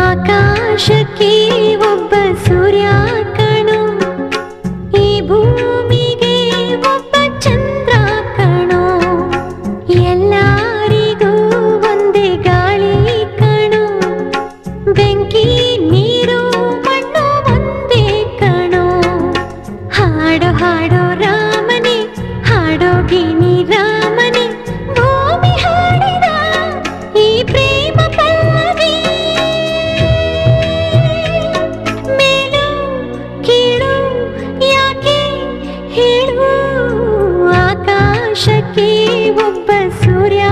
ಆಕಾಶಕ್ಕೆ ಒಬ್ಬ ಸೂರ್ಯ ಕಣೋ, ಈ ಭೂಮಿಗೆ ಒಬ್ಬ ಚಂದ್ರ ಕಣೋ, ಎಲ್ಲರಿಗೂ ಒಂದೇ ಗಾಳಿ ಕಣೋ, ಬೆಂಕಿ ನೀರು ಮಣ್ಣು ಒಂದೇ ಕಣೋ. ಹಾಡೋ ಹಾಡೋ ರಾಮನೇ, ಹಾಡೋ ಗಿಣಿ ರಾಮನೇ, ಭೂಮಿ ಹಾಡಿದ ಈ ಪ್ರೇಮ ಪಲ್ಲವಿ. ಮೇಲು ಕೀಳು ಯಾಕೆ ಹೇಳು, ಆಕಾಶಕ್ಕೆ ಒಬ್ಬ ಸೂರ್ಯ